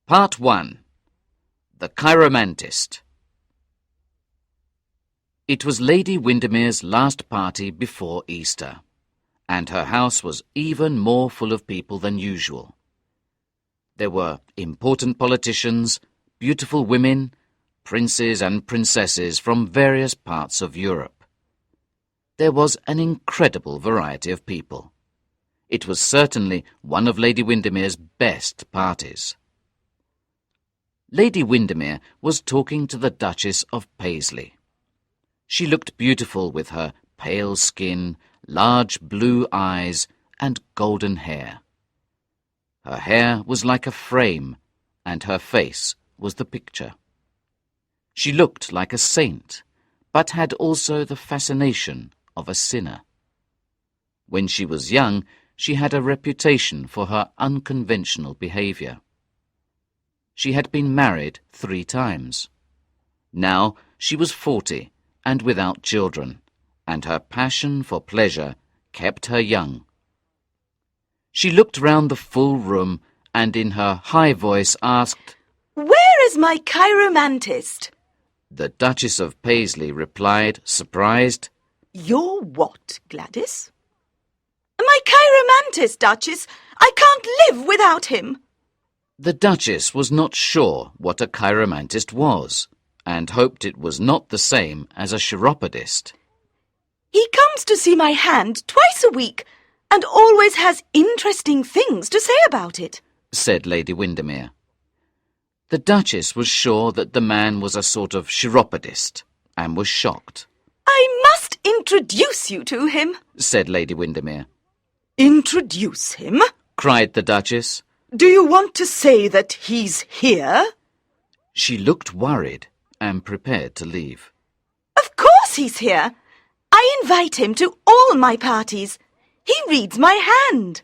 Part 1. The Chiromantist. It was Lady Windermere's last party before Easter, and her house was even more full of people than usual. There were important politicians, beautiful women, princes and princesses from various parts of Europe. There was an incredible variety of people. It was certainly one of Lady Windermere's best parties. Lady Windermere was talking to the Duchess of Paisley. She looked beautiful with her pale skin, large blue eyes, and golden hair. Her hair was like a frame, and her face was the picture. She looked like a saint, but had also the fascination of a sinner. When she was young, she had a reputation for her unconventional behaviour. She had been married 3 times. Now she was 40 and without children, and her passion for pleasure kept her young. She looked round the full room and in her high voice asked, "Where is my chiromantist?" The Duchess of Paisley replied, surprised, "Your what, Gladys?" "My chiromantist, Duchess. I can't live without him." The Duchess was not sure what a chiromantist was, and hoped it was not the same as a chiropodist. "He comes to see my hand twice a week, and always has interesting things to say about it," said Lady Windermere. The Duchess was sure that the man was a sort of chiropodist, and was shocked. "I must introduce you to him," said Lady Windermere. "Introduce him?" cried the Duchess. "Do you want to say that he's here?" She looked worried and prepared to leave. "Of course he's here. I invite him to all my parties. He reads my hand."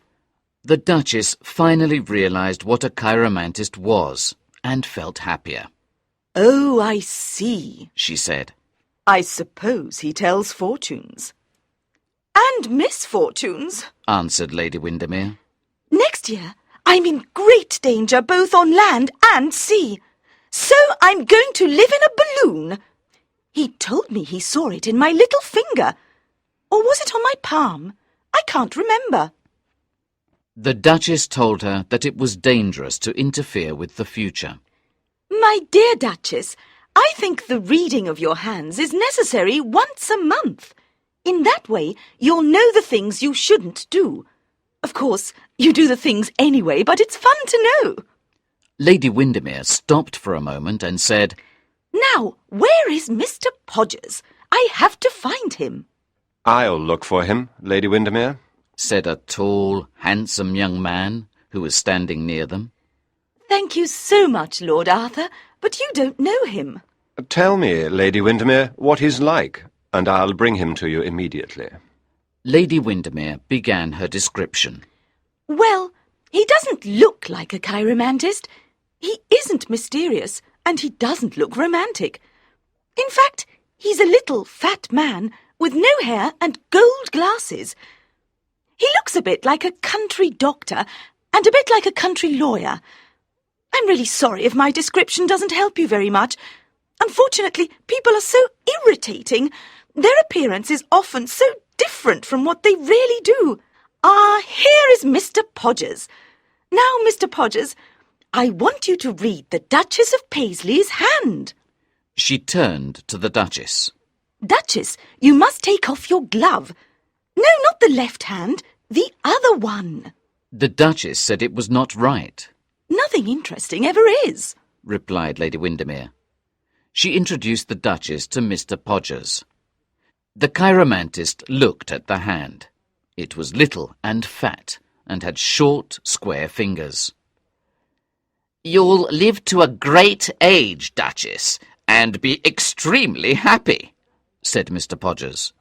The Duchess finally realized what a chiromantist was and felt happier. "Oh, I see," she said. "I suppose he tells fortunes." "And misfortunes," answered Lady Windermere. "Next year I'm in great danger both on land and sea. So I'm going to live in a balloon. He told me he saw it in my little finger. Or was it on my palm? I can't remember." The Duchess told her that it was dangerous to interfere with the future. "My dear Duchess, I think the reading of your hands is necessary once a month. In that way, you'll know the things you shouldn't do. Of course, you do the things anyway, but it's fun to know." Lady Windermere stopped for a moment and said, "Now, where is Mr. Podgers? I have to find him." "I'll look for him, Lady Windermere," said a tall, handsome young man who was standing near them. "Thank you so much, Lord Arthur, but you don't know him." "Tell me, Lady Windermere, what he's like, and I'll bring him to you immediately." Lady Windermere began her description. "Well, he doesn't look like a chiromantist. He isn't mysterious, and he doesn't look romantic. In fact, he's a little fat man with no hair and gold glasses. He looks a bit like a country doctor and a bit like a country lawyer. I'm really sorry if my description doesn't help you very much. Unfortunately, people are so irritating. Their appearance is often so different from what they really do. Here is Mr. Podgers. Now, Mr. Podgers, I want you to read the Duchess of Paisley's hand." She turned to the Duchess. "Duchess, you must take off your glove. No, not the left hand, the other one." The Duchess said it was not right. "Nothing interesting ever is," replied Lady Windermere. She introduced the Duchess to Mr. Podgers. The chiromantist looked at the hand. It was little and fat, and had short, square fingers. "You'll live to a great age, Duchess, and be extremely happy," said Mr. Podgers.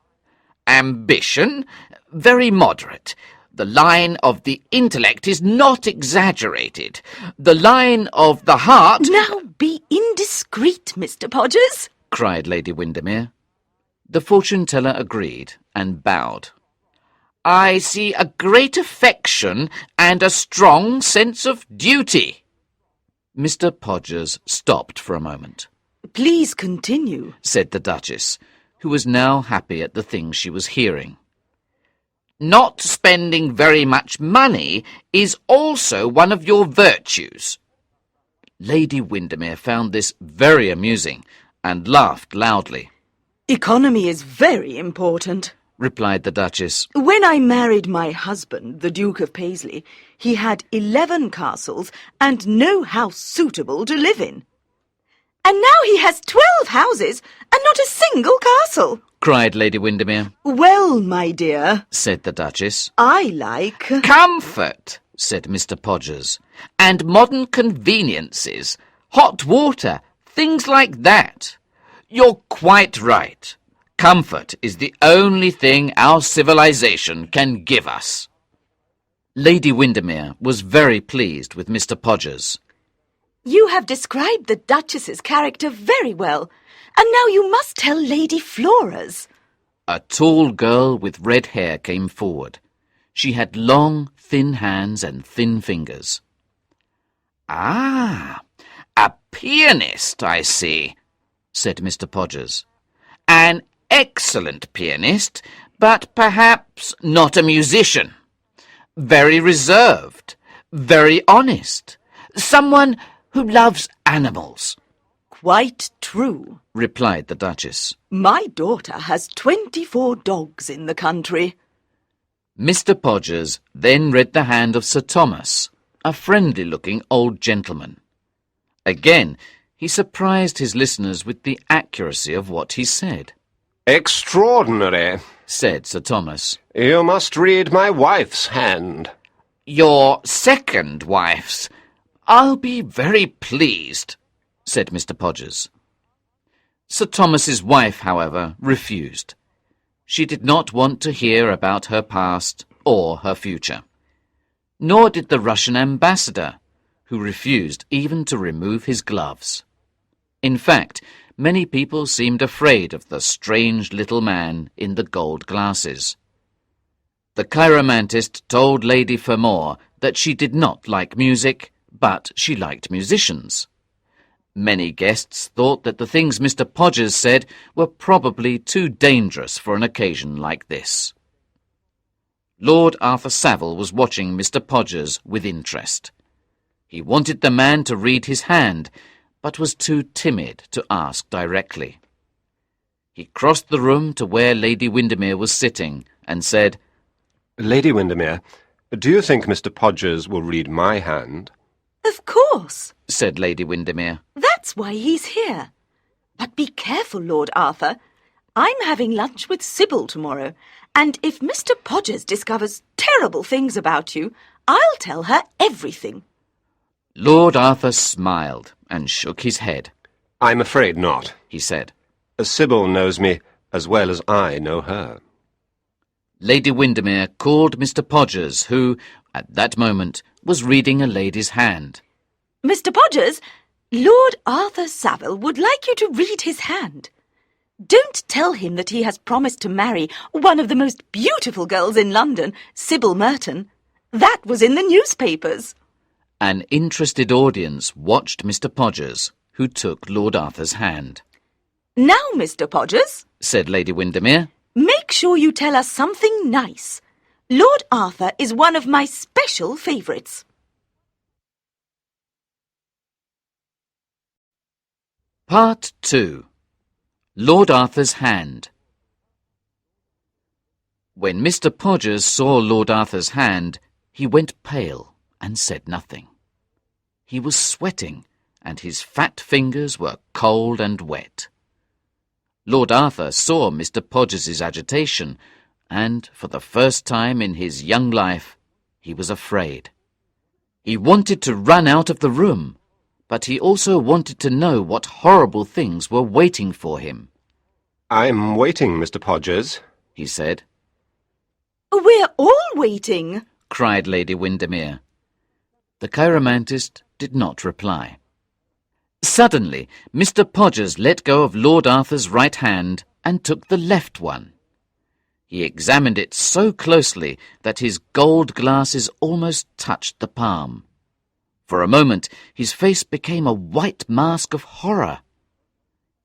"Ambition? Very moderate. The line of the intellect is not exaggerated. The line of the heart—" "Now be indiscreet, Mr. Podgers," cried Lady Windermere. The fortune-teller agreed and bowed. "I see a great affection and a strong sense of duty." Mr. Podgers stopped for a moment. Please continue, said the Duchess, who was now happy at the things she was hearing. Not spending very much money is also one of your virtues. Lady Windermere found this very amusing and laughed loudly. Economy is very important, replied the Duchess. When I married my husband, the Duke of Paisley, he had 11 castles and no house suitable to live in. And now he has 12 houses and not a single castle, cried Lady Windermere. Well, my dear, said the Duchess, I like comfort, said Mr. Podgers, and modern conveniences, hot water, things like that. You're quite right. Comfort is the only thing our civilization can give us. Lady Windermere was very pleased with Mr. Podgers. You have described the Duchess's character very well, and now you must tell Lady Flora's. A tall girl with red hair came forward. She had long, thin hands and thin fingers. Ah, a pianist, I see, said Mr. Podgers. An excellent pianist, but perhaps not a musician. Very reserved, very honest. Someone who loves animals. Quite true, replied the Duchess. My daughter has 24 dogs in the country. Mr. Podgers then read the hand of Sir Thomas, a friendly-looking old gentleman. Again, he surprised his listeners with the accuracy of what he said. Extraordinary, said Sir Thomas. You must read my wife's hand. Your second wife's. I'll be very pleased, said Mr. Podgers. Sir Thomas's wife, however, refused. She did not want to hear about her past or her future. Nor did the Russian ambassador, who refused even to remove his gloves. In fact, many people seemed afraid of the strange little man in the gold glasses. The chiromantist told Lady Fermor that she did not like music, but she liked musicians. Many guests thought that the things Mr. Podgers said were probably too dangerous for an occasion like this. Lord Arthur Savile was watching Mr. Podgers with interest. He wanted the man to read his hand, but was too timid to ask directly. He crossed the room to where Lady Windermere was sitting and said, Lady Windermere, do you think Mr. Podgers will read my hand? Of course, said Lady Windermere. That's why he's here. But be careful, Lord Arthur. I'm having lunch with Sybil tomorrow, and if Mr. Podgers discovers terrible things about you, I'll tell her everything. Lord Arthur smiled and shook his head. I'm afraid not, he said. Sybil knows me as well as I know her. Lady Windermere called Mr. Podgers, who, at that moment, was reading a lady's hand. Mr. Podgers, Lord Arthur Savile would like you to read his hand. Don't tell him that he has promised to marry one of the most beautiful girls in London, Sybil Merton. That was in the newspapers. An interested audience watched Mr. Podgers, who took Lord Arthur's hand. Now, Mr. Podgers, said Lady Windermere, make sure you tell us something nice. Lord Arthur is one of my special favourites. Part 2. Lord Arthur's Hand. When Mr. Podgers saw Lord Arthur's hand, he went pale and said nothing. He was sweating, and his fat fingers were cold and wet. Lord Arthur saw Mr. Podgers's agitation, and for the first time in his young life, he was afraid. He wanted to run out of the room, but he also wanted to know what horrible things were waiting for him. I'm waiting, Mr. Podgers, he said. We're all waiting, cried Lady Windermere. The chiromantist did not reply. Suddenly, Mr. Podgers let go of Lord Arthur's right hand and took the left one. He examined it so closely that his gold glasses almost touched the palm. For a moment, his face became a white mask of horror.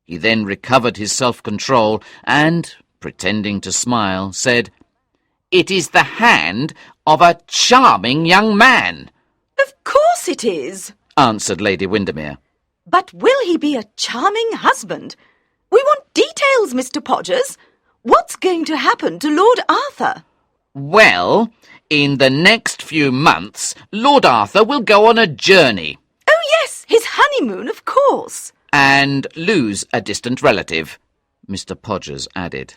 He then recovered his self-control and, pretending to smile, said, "It is the hand of a charming young man," Of course it is. answered Lady Windermere. But will he be a charming husband? We want details, Mr. Podgers. What's going to happen to Lord Arthur? Well, in the next few months, Lord Arthur will go on a journey Oh, yes, his honeymoon, of course. and lose a distant relative, Mr. Podgers added.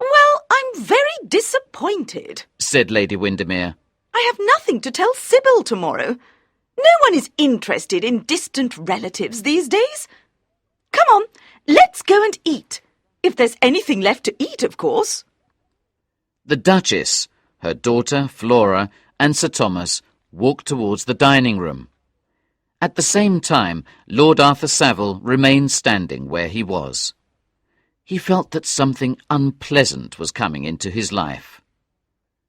Well, I'm very disappointed. Said Lady Windermere. I have nothing to tell Sybil tomorrow. No one is interested in distant relatives these days. Come on, let's go and eat. If there's anything left to eat, of course. The Duchess, her daughter Flora, and Sir Thomas walked towards the dining room. At the same time, Lord Arthur Savile remained standing where he was. He felt that something unpleasant was coming into his life.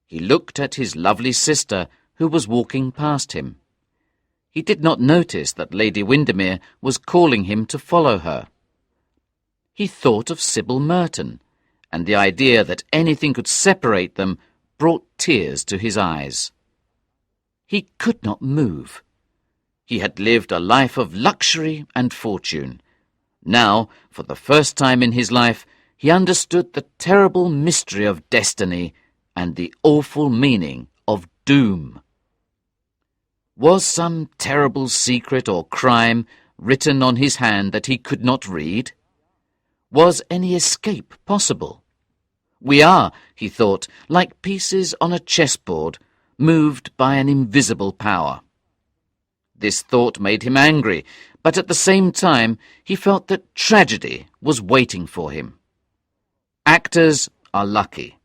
He looked at his lovely sister, who was walking past him. He did not notice that Lady Windermere was calling him to follow her. He thought of Sybil Merton, and the idea that anything could separate them brought tears to his eyes. He could not move. He had lived a life of luxury and fortune. Now, for the first time in his life, he understood the terrible mystery of destiny and the awful meaning of doom. Was some terrible secret or crime written on his hand that he could not read? Was any escape possible? We are, he thought, like pieces on a chessboard, moved by an invisible power. This thought made him angry, but at the same time he felt that tragedy was waiting for him. Actors are lucky.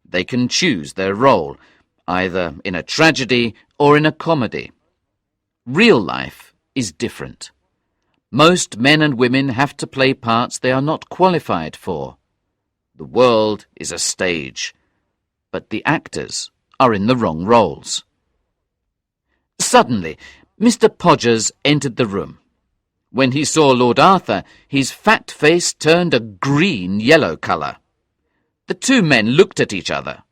They can choose their role, either in a tragedy or in a comedy. Real life is different. Most men and women have to play parts they are not qualified for. The world is a stage, but the actors are in the wrong roles. Suddenly, Mr. Podgers entered the room. When he saw Lord Arthur, his fat face turned a green-yellow colour. The two men looked at each other.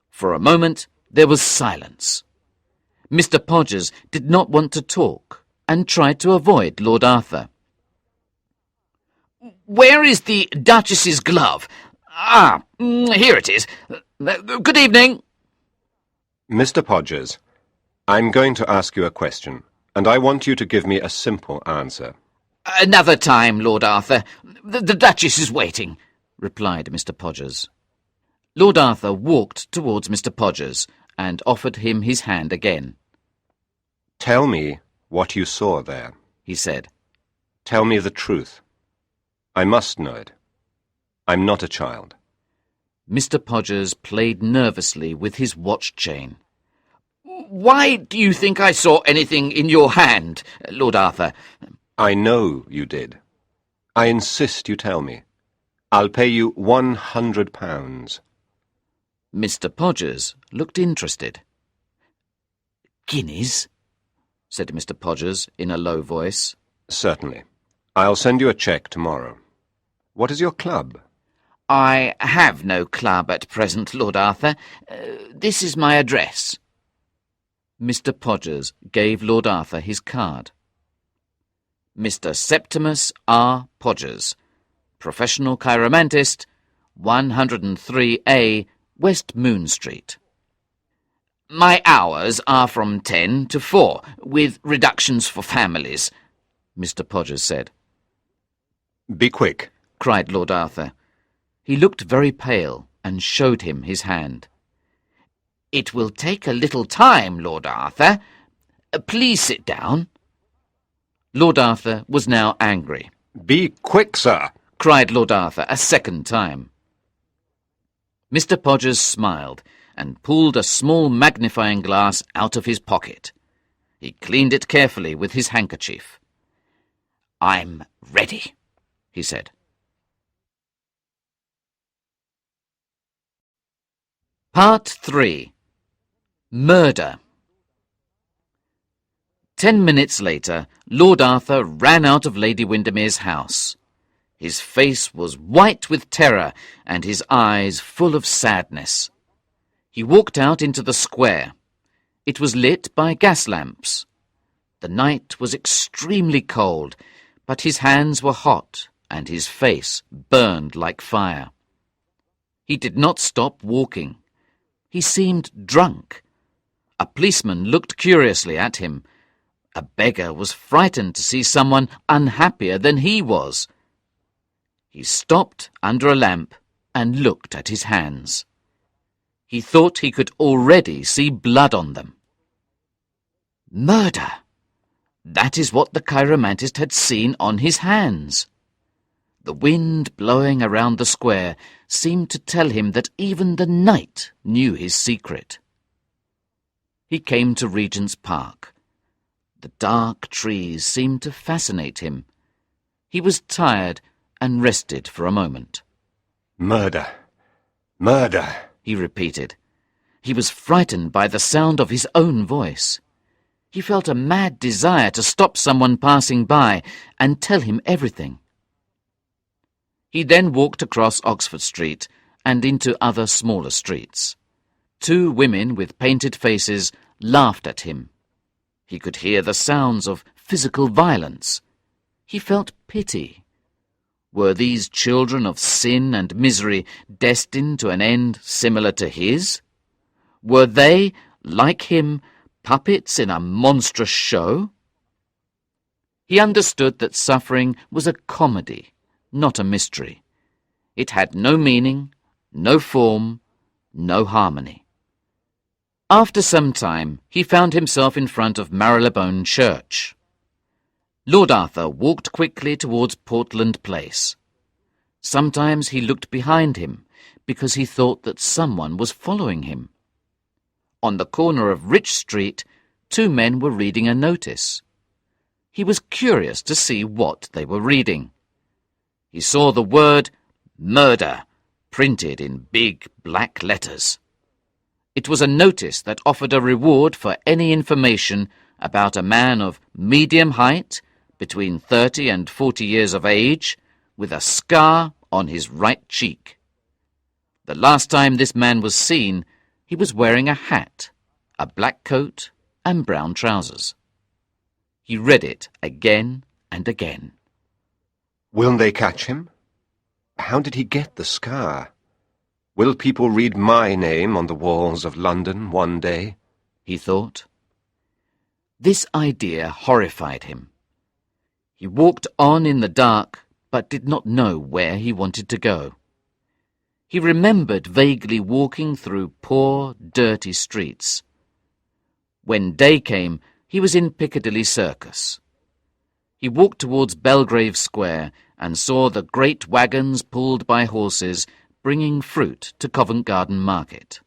For a moment, there was silence. Mr. Podgers did not want to talk and tried to avoid Lord Arthur. "Where is the Duchess's glove? Here it is. Good evening." Mr. Podgers, I'm going to ask you a question, and I want you to give me a simple answer. "Another time, Lord Arthur. The Duchess is waiting," replied Mr. Podgers. Lord Arthur walked towards Mr. Podgers and offered him his hand again. Tell me what you saw there, he said. Tell me the truth. I must know it. I'm not a child. Mr. Podgers played nervously with his watch chain. "Why do you think I saw anything in your hand, Lord Arthur?" I know you did. I insist you tell me. I'll pay you £100. Mr. Podgers looked interested. "Guineas?" said Mr. Podgers in a low voice. Certainly. I'll send you a cheque tomorrow. What is your club? "I have no club at present, Lord Arthur. This is my address." Mr. Podgers gave Lord Arthur his card. Mr. Septimus R. Podgers, Professional Chiromantist, 103A, West Moon Street. "My hours are from 10 to 4, with reductions for families," Mr. Podgers said. Be quick, cried Lord Arthur. He looked very pale and showed him his hand. "It will take a little time, Lord Arthur. Please sit down." Lord Arthur was now angry. Be quick, sir, cried Lord Arthur a second time. Mr. Podgers smiled and pulled a small magnifying glass out of his pocket. He cleaned it carefully with his handkerchief. "I'm ready," he said. Part 3. Murder. 10 minutes later, Lord Arthur ran out of Lady Windermere's house. His face was white with terror and his eyes full of sadness. He walked out into the square. It was lit by gas lamps. The night was extremely cold, but his hands were hot and his face burned like fire. He did not stop walking. He seemed drunk. A policeman looked curiously at him. A beggar was frightened to see someone unhappier than he was. He stopped under a lamp and looked at his hands. He thought he could already see blood on them. Murder! That is what the chiromantist had seen on his hands. The wind blowing around the square seemed to tell him that even the night knew his secret. He came to Regent's Park. The dark trees seemed to fascinate him. He was tired and rested for a moment. Murder! Murder! He repeated. He was frightened by the sound of his own voice. He felt a mad desire to stop someone passing by and tell him everything. He then walked across Oxford Street and into other smaller streets. 2 women with painted faces laughed at him. He could hear the sounds of physical violence. He felt pity. Were these children of sin and misery destined to an end similar to his? Were they, like him, puppets in a monstrous show? He understood that suffering was a comedy, not a mystery. It had no meaning, no form, no harmony. After some time, he found himself in front of Marylebone Church. Lord Arthur walked quickly towards Portland Place. Sometimes he looked behind him, because he thought that someone was following him. On the corner of Rich Street, 2 men were reading a notice. He was curious to see what they were reading. He saw the word murder printed in big black letters. It was a notice that offered a reward for any information about a man of medium height, between 30 and 40 years of age, with a scar on his right cheek. The last time this man was seen, he was wearing a hat, a black coat, and brown trousers. He read it again and again. Will they catch him? How did he get the scar? Will people read my name on the walls of London one day? He thought. This idea horrified him. He walked on in the dark, but did not know where he wanted to go. He remembered vaguely walking through poor, dirty streets. When day came, he was in Piccadilly Circus. He walked towards Belgrave Square and saw the great wagons pulled by horses bringing fruit to Covent Garden Market.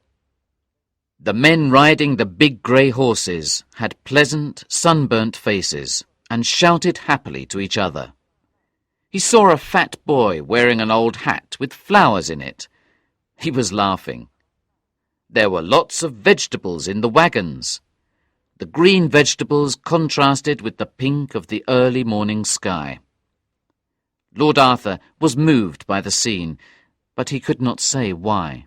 The men riding the big grey horses had pleasant, sunburnt faces and shouted happily to each other. He saw a fat boy wearing an old hat with flowers in it. He was laughing. There were lots of vegetables in the wagons. The green vegetables contrasted with the pink of the early morning sky. Lord Arthur was moved by the scene, but he could not say why.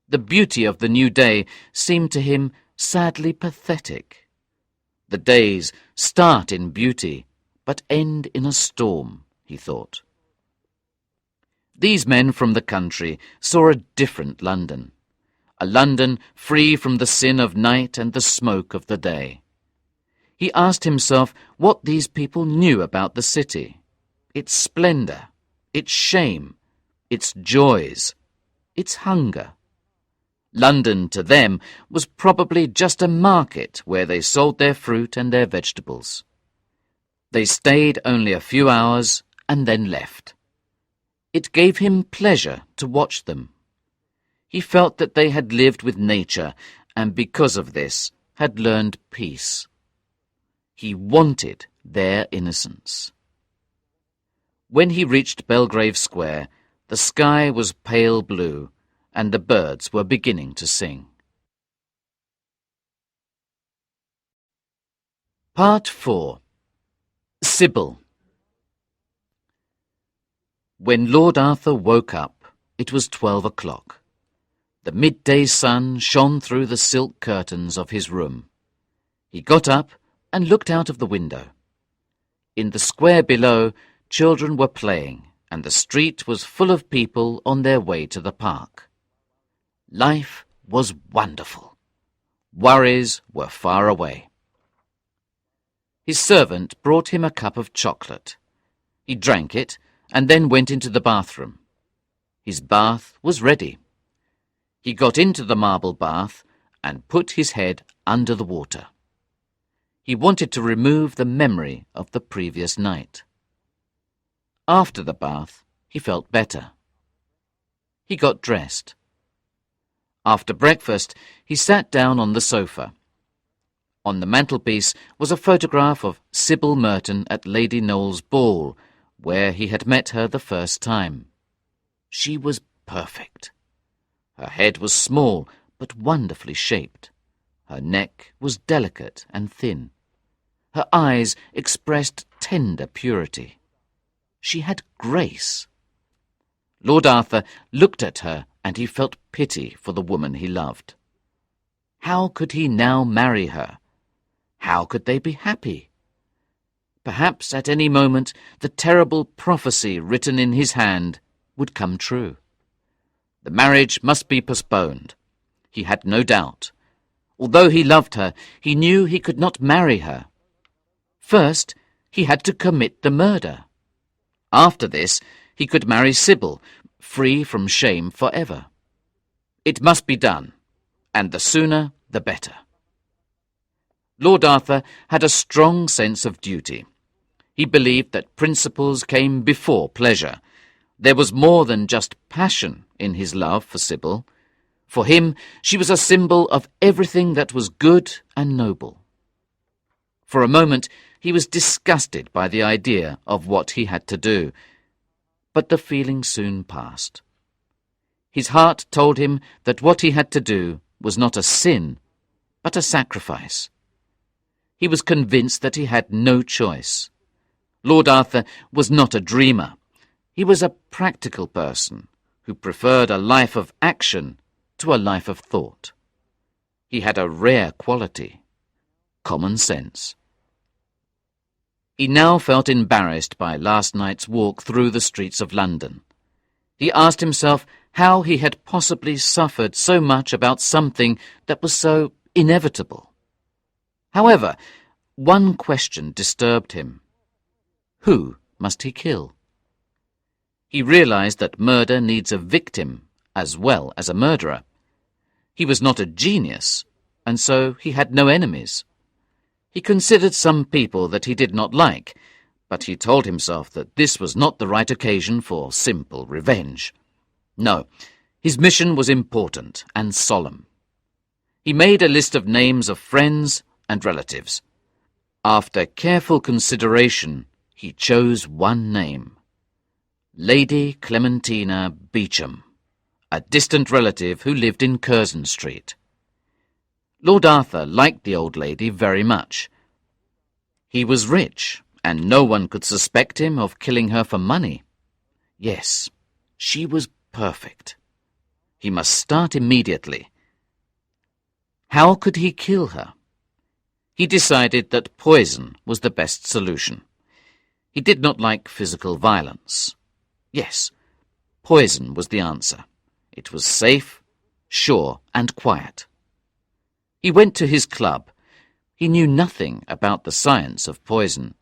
The beauty of the new day seemed to him sadly pathetic. The days start in beauty, but end in a storm, he thought. These men from the country saw a different London, a London free from the sin of night and the smoke of the day. He asked himself what these people knew about the city, its splendour, its shame, its joys, its hunger. London, to them, was probably just a market where they sold their fruit and their vegetables. They stayed only a few hours and then left. It gave him pleasure to watch them. He felt that they had lived with nature and because of this had learned peace. He wanted their innocence. When he reached Belgrave Square, the sky was pale blue and the birds were beginning to sing. Part 4. Sybil. When Lord Arthur woke up, it was 12 o'clock. The midday sun shone through the silk curtains of his room. He got up and looked out of the window. In the square below, children were playing, and the street was full of people on their way to the park. Life was wonderful. Worries were far away. His servant brought him a cup of chocolate. He drank it and then went into the bathroom. His bath was ready. He got into the marble bath and put his head under the water. He wanted to remove the memory of the previous night. After the bath, he felt better. He got dressed. After breakfast, he sat down on the sofa. On the mantelpiece was a photograph of Sybil Merton at Lady Noel's ball, where he had met her the first time. She was perfect. Her head was small but wonderfully shaped. Her neck was delicate and thin. Her eyes expressed tender purity. She had grace. Lord Arthur looked at her and he felt pity for the woman he loved. How could he now marry her? How could they be happy? Perhaps at any moment the terrible prophecy written in his hand would come true. The marriage must be postponed. He had no doubt. Although he loved her, he knew he could not marry her. First, he had to commit the murder. After this, he could marry Sybil, free from shame forever. It must be done, and the sooner the better. Lord Arthur had a strong sense of duty. He believed that principles came before pleasure. There was more than just passion in his love for Sybil. For him, she was a symbol of everything that was good and noble. For a moment, he was disgusted by the idea of what he had to do, but the feeling soon passed. His heart told him that what he had to do was not a sin, but a sacrifice. He was convinced that he had no choice. Lord Arthur was not a dreamer. He was a practical person who preferred a life of action to a life of thought. He had a rare quality, common sense. He now felt embarrassed by last night's walk through the streets of London. He asked himself how he had possibly suffered so much about something that was so inevitable. However, one question disturbed him. Who must he kill? He realized that murder needs a victim as well as a murderer. He was not a genius, and so he had no enemies. He considered some people that he did not like, but he told himself that this was not the right occasion for simple revenge. No, his mission was important and solemn. He made a list of names of friends and relatives. After careful consideration, he chose one name. Lady Clementina Beauchamp, a distant relative who lived in Curzon Street. Lord Arthur liked the old lady very much. He was rich, and no one could suspect him of killing her for money. Yes, she was perfect. He must start immediately. How could he kill her? He decided that poison was the best solution. He did not like physical violence. Yes, poison was the answer. It was safe, sure, and quiet. He went to his club. He knew nothing about the science of poison.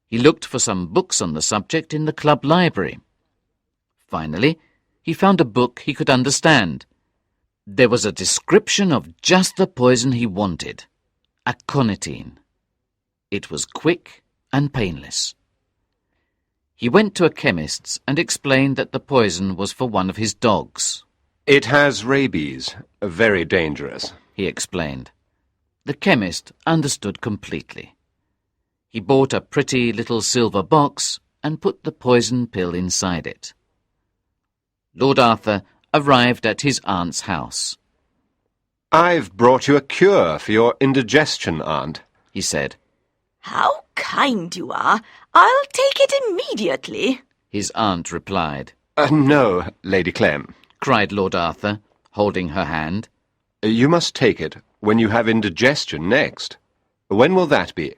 He looked for some books on the subject in the club library. Finally, he found a book he could understand. There was a description of just the poison he wanted, aconitine. It was quick and painless. He went to a chemist's and explained that the poison was for one of his dogs. It has rabies, very dangerous, he explained. The chemist understood completely. He bought a pretty little silver box and put the poison pill inside it. Lord Arthur arrived at his aunt's house. "I've brought you a cure for your indigestion, Aunt," he said. How kind you are. I'll take it immediately, his aunt replied. No, Lady Clem. Cried Lord Arthur, holding her hand. You must take it when you have indigestion next. When will that be?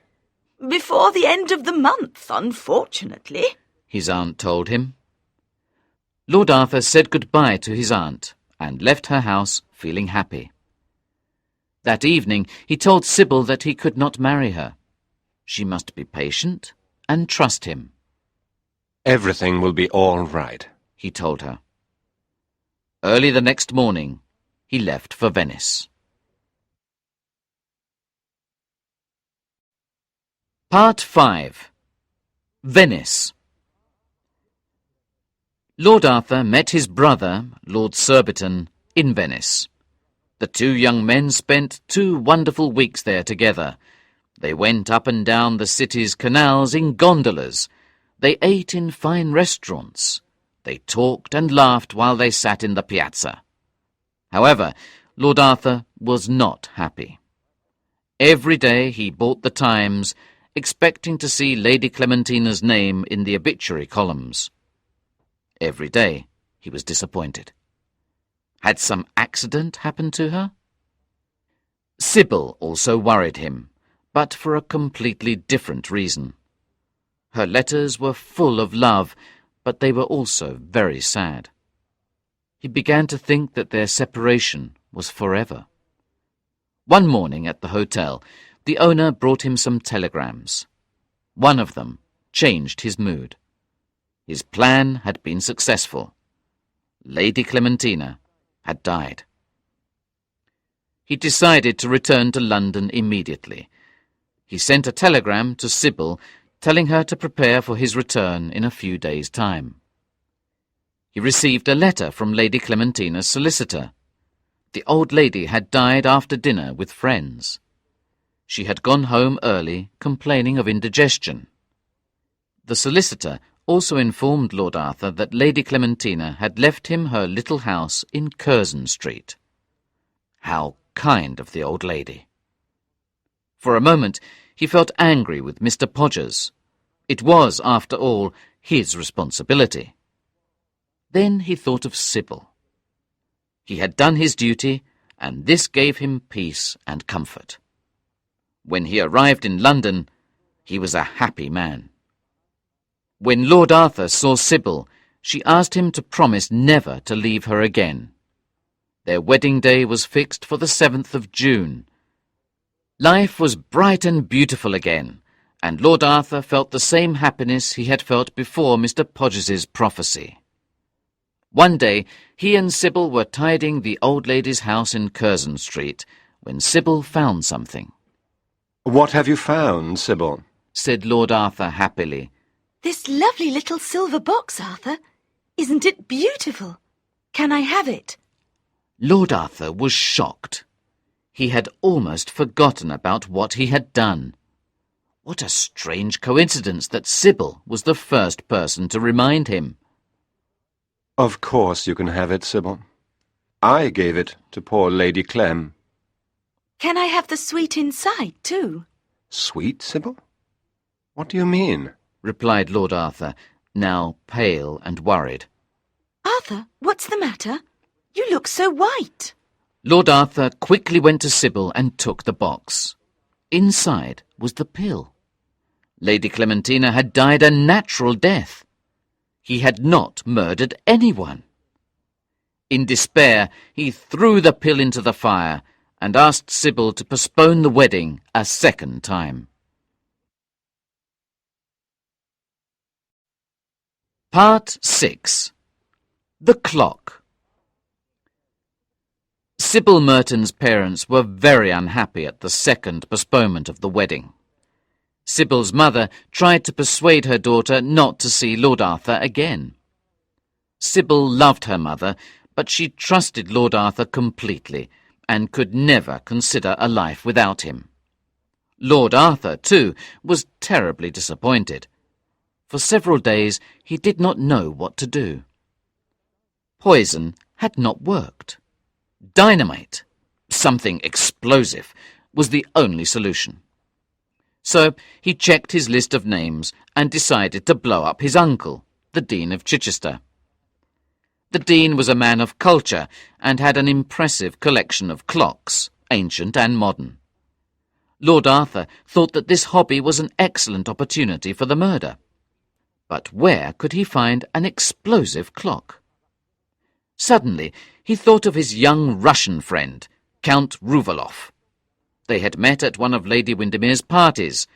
Before the end of the month, unfortunately, his aunt told him. Lord Arthur said goodbye to his aunt and left her house feeling happy. That evening he told Sybil that he could not marry her. She must be patient and trust him. Everything will be all right, he told her. Early the next morning, he left for Venice. Part 5. Venice. Lord Arthur met his brother, Lord Surbiton, in Venice. The two young men spent 2 wonderful weeks there together. They went up and down the city's canals in gondolas. They ate in fine restaurants. They talked and laughed while they sat in the piazza. However, Lord Arthur was not happy. Every day he bought the Times, expecting to see Lady Clementina's name in the obituary columns. Every day he was disappointed. Had some accident happened to her? Sybil also worried him, but for a completely different reason. Her letters were full of love, but they were also very sad. He began to think that their separation was forever. One morning at the hotel, the owner brought him some telegrams. One of them changed his mood. His plan had been successful. Lady Clementina had died. He decided to return to London immediately. He sent a telegram to Sybil telling her to prepare for his return in a few days' time. He received a letter from Lady Clementina's solicitor. The old lady had died after dinner with friends. She had gone home early, complaining of indigestion. The solicitor also informed Lord Arthur that Lady Clementina had left him her little house in Curzon Street. How kind of the old lady! For a moment he felt angry with Mr. Podgers. It was, after all, his responsibility. Then he thought of Sybil. He had done his duty, and this gave him peace and comfort. When he arrived in London, he was a happy man. When Lord Arthur saw Sybil, she asked him to promise never to leave her again. Their wedding day was fixed for the 7th of June. Life was bright and beautiful again, and Lord Arthur felt the same happiness he had felt before Mr. Podgers's prophecy. One day he and Sybil were tidying the old lady's house in Curzon Street when Sybil found something. What have you found, Sybil? Said Lord Arthur happily. This lovely little silver box, Arthur. Isn't it beautiful? Can I have it? Lord Arthur was shocked. He had almost forgotten about what he had done. What a strange coincidence that Sybil was the first person to remind him. Of course you can have it, Sybil. I gave it to poor Lady Clem. Can I have the sweet inside, too? Sweet, Sybil? What do you mean? Replied Lord Arthur, now pale and worried. Arthur, what's the matter? You look so white. Lord Arthur quickly went to Sybil and took the box. Inside was the pill. Lady Clementina had died a natural death. He had not murdered anyone. In despair, he threw the pill into the fire and asked Sybil to postpone the wedding a second time. Part 6. The Clock. Sybil Merton's parents were very unhappy at the second postponement of the wedding. Sybil's mother tried to persuade her daughter not to see Lord Arthur again. Sybil loved her mother, but she trusted Lord Arthur completely and could never consider a life without him. Lord Arthur, too, was terribly disappointed. For several days he did not know what to do. Poison had not worked. Dynamite, something explosive, was the only solution. So he checked his list of names and decided to blow up his uncle, the Dean of Chichester. The Dean was a man of culture and had an impressive collection of clocks, ancient and modern. Lord Arthur thought that this hobby was an excellent opportunity for the murder. But where could he find an explosive clock? Suddenly he thought of his young Russian friend, Count Rouvaloff. They had met at one of Lady Windermere's parties.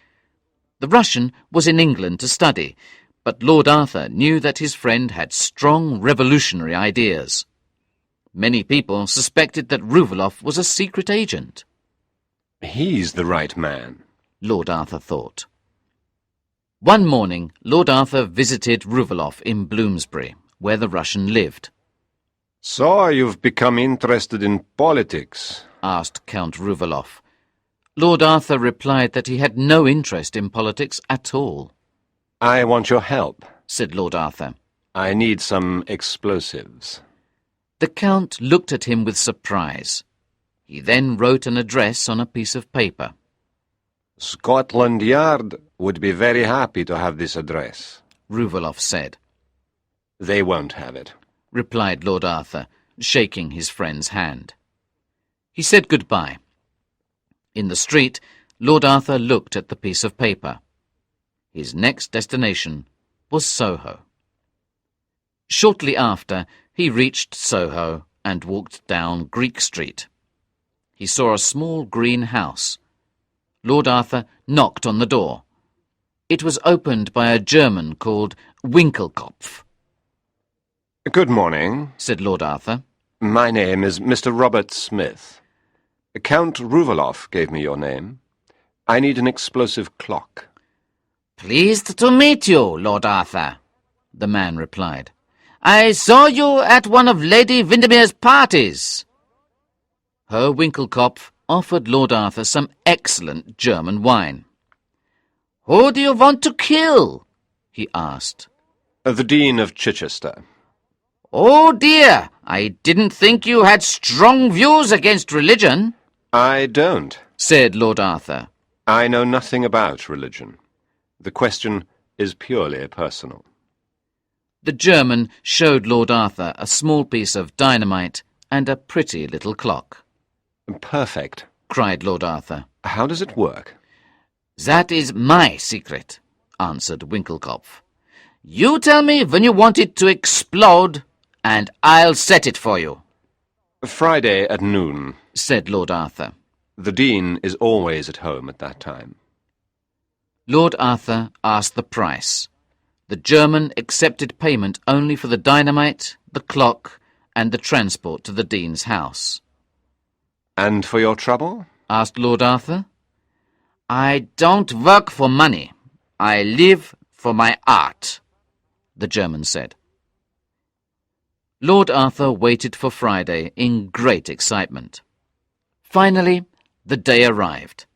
The Russian was in England to study, but Lord Arthur knew that his friend had strong revolutionary ideas. Many people suspected that Rouvaloff was a secret agent. He's the right man, Lord Arthur thought. One morning, Lord Arthur visited Rouvaloff in Bloomsbury, where the Russian lived. So you've become interested in politics? Asked Count Rouvaloff. Lord Arthur replied that he had no interest in politics at all. I want your help, said Lord Arthur. I need some explosives. The Count looked at him with surprise. He then wrote an address on a piece of paper. Scotland Yard would be very happy to have this address, Rouvaloff said. They won't have it, replied Lord Arthur, shaking his friend's hand. He said goodbye. In the street, Lord Arthur looked at the piece of paper. His next destination was Soho. Shortly after, he reached Soho and walked down Greek Street. He saw a small green house. Lord Arthur knocked on the door. It was opened by a German called Winkelkopf. Good morning, said Lord Arthur. My name is Mr. Robert Smith. Count Rouvaloff gave me your name. I need an explosive clock. Pleased to meet you, Lord Arthur, the man replied. I saw you at one of Lady Windermere's parties. Herr Winkelkopf offered Lord Arthur some excellent German wine. Who do you want to kill? He asked. The Dean of Chichester. Oh dear, I didn't think you had strong views against religion. I don't, said Lord Arthur. I know nothing about religion. The question is purely personal. The German showed Lord Arthur a small piece of dynamite and a pretty little clock. Perfect, cried Lord Arthur. How does it work? That is my secret, answered Winkelkopf. You tell me when you want it to explode, and I'll set it for you. Friday at noon, said Lord Arthur. The Dean is always at home at that time. Lord Arthur asked the price. The German accepted payment only for the dynamite, the clock, and the transport to the Dean's house. And for your trouble? Asked Lord Arthur. I don't work for money. I live for my art, the German said. Lord Arthur waited for Friday in great excitement. Finally, the day arrived.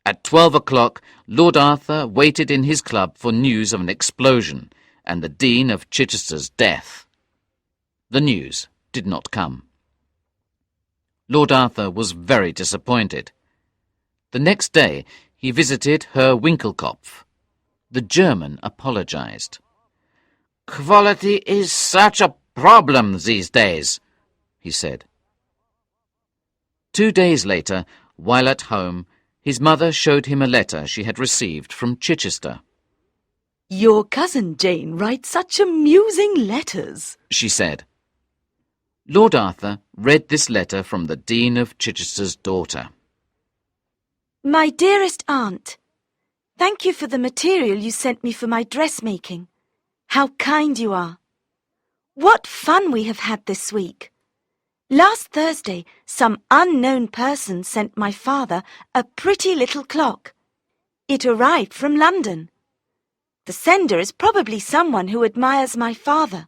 At 12 o'clock, Lord Arthur waited in his club for news of an explosion and the Dean of Chichester's death. The news did not come. Lord Arthur was very disappointed. The next day, he visited Herr Winkelkopf. The German apologized. Quality is such a problem these days, he said. 2 days later, while at home, his mother showed him a letter she had received from Chichester. Your cousin Jane writes such amusing letters, she said. Lord Arthur read this letter from the Dean of Chichester's daughter. My dearest aunt, thank you for the material you sent me for my dressmaking. How kind you are. What fun we have had this week. Last Thursday, some unknown person sent my father a pretty little clock. It arrived from London. The sender is probably someone who admires my father.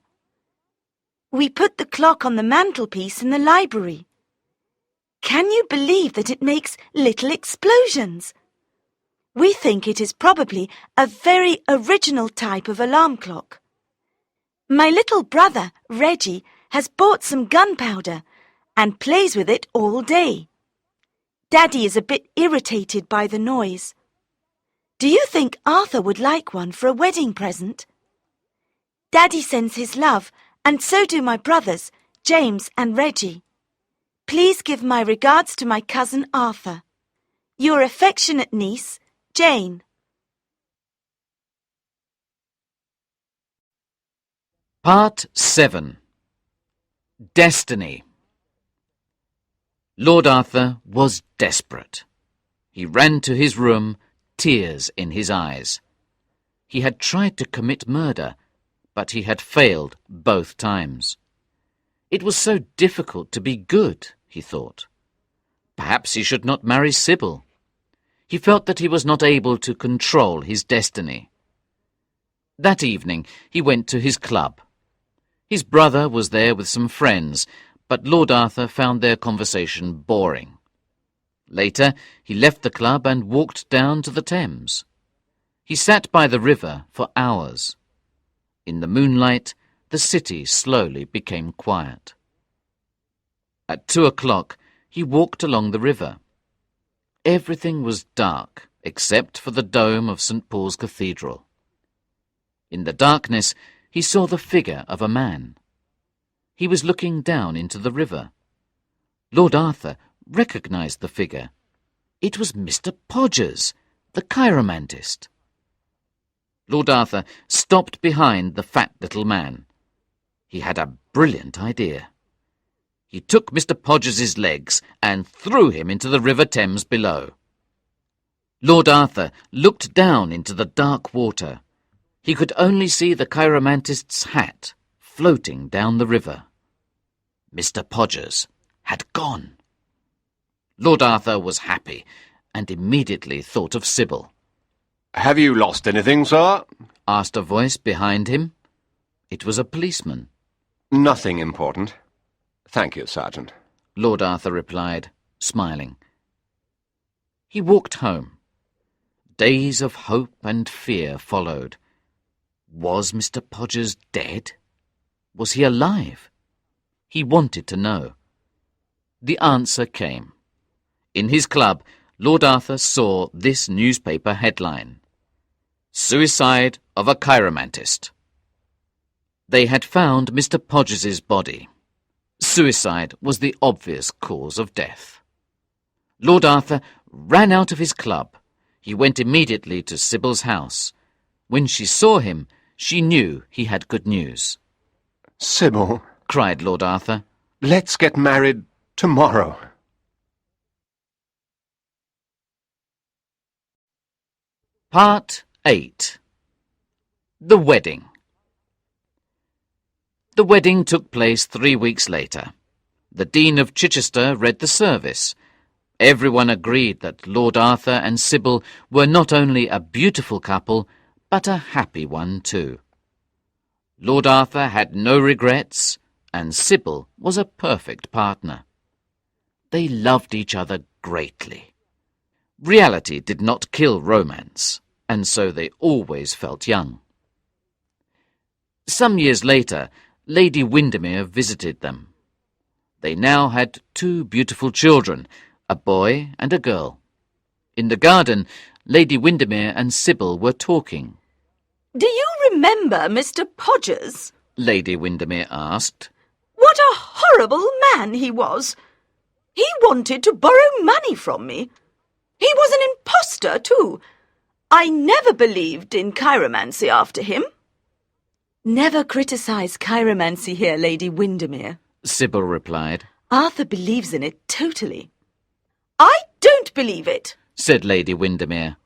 We put the clock on the mantelpiece in the library. Can you believe that it makes little explosions? We think it is probably a very original type of alarm clock. My little brother, Reggie, has bought some gunpowder and plays with it all day. Daddy is a bit irritated by the noise. Do you think Arthur would like one for a wedding present? Daddy sends his love, and so do my brothers, James and Reggie. Please give my regards to my cousin Arthur. Your affectionate niece, Jane. Part 7. Destiny. Lord Arthur was desperate. He ran to his room, tears in his eyes. He had tried to commit murder, but he had failed both times. It was so difficult to be good, he thought. Perhaps he should not marry Sybil. He felt that he was not able to control his destiny. That evening he went to his club. His brother was there with some friends, but Lord Arthur found their conversation boring. Later, he left the club and walked down to the Thames. He sat by the river for hours. In the moonlight, the city slowly became quiet. At 2 o'clock, he walked along the river. Everything was dark, except for the dome of St. Paul's Cathedral. In the darkness, he saw the figure of a man. He was looking down into the river. Lord Arthur recognized the figure. It was Mr. Podgers, the chiromantist. Lord Arthur stopped behind the fat little man. He had a brilliant idea. He took Mr. Podgers's legs and threw him into the River Thames below. Lord Arthur looked down into the dark water. He could only see the chiromantist's hat floating down the river. Mr. Podgers had gone. Lord Arthur was happy and immediately thought of Sybil. Have you lost anything, sir? Asked a voice behind him. It was a policeman. Nothing important. Thank you, Sergeant. Lord Arthur replied, smiling. He walked home. Days of hope and fear followed. Was Mr. Podgers dead? Was he alive? He wanted to know. The answer came. In his club, Lord Arthur saw this newspaper headline: Suicide of a chiromantist. They had found Mr. Podgers's body. Suicide was the obvious cause of death. Lord Arthur ran out of his club. He went immediately to Sybil's house. When she saw him, she knew he had good news. Sybil, cried Lord Arthur, let's get married tomorrow. Part 8. The Wedding. The wedding took place 3 weeks later. The Dean of Chichester read the service. Everyone agreed that Lord Arthur and Sybil were not only a beautiful couple, but a happy one too. Lord Arthur had no regrets, and Sybil was a perfect partner. They loved each other greatly. Reality did not kill romance, and so they always felt young. Some years later, Lady Windermere visited them. They now had 2 beautiful children, a boy and a girl. In the garden, Lady Windermere and Sybil were talking. Do you remember Mr. Podgers? Lady Windermere asked. What a horrible man he was! He wanted to borrow money from me. He was an impostor, too. I never believed in chiromancy after him. Never criticise chiromancy here, Lady Windermere, Sybil replied. Arthur believes in it totally. I don't believe it, said Lady Windermere.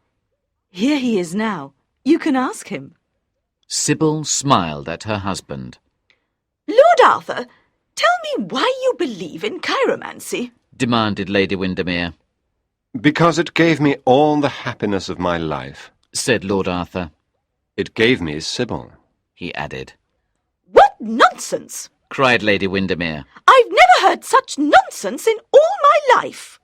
Here he is now. You can ask him. Sybil smiled at her husband. Lord Arthur, tell me why you believe in chiromancy, demanded Lady Windermere. Because it gave me all the happiness of my life, said Lord Arthur. It gave me Sybil, he added. What nonsense! Cried Lady Windermere. I've never heard such nonsense in all my life.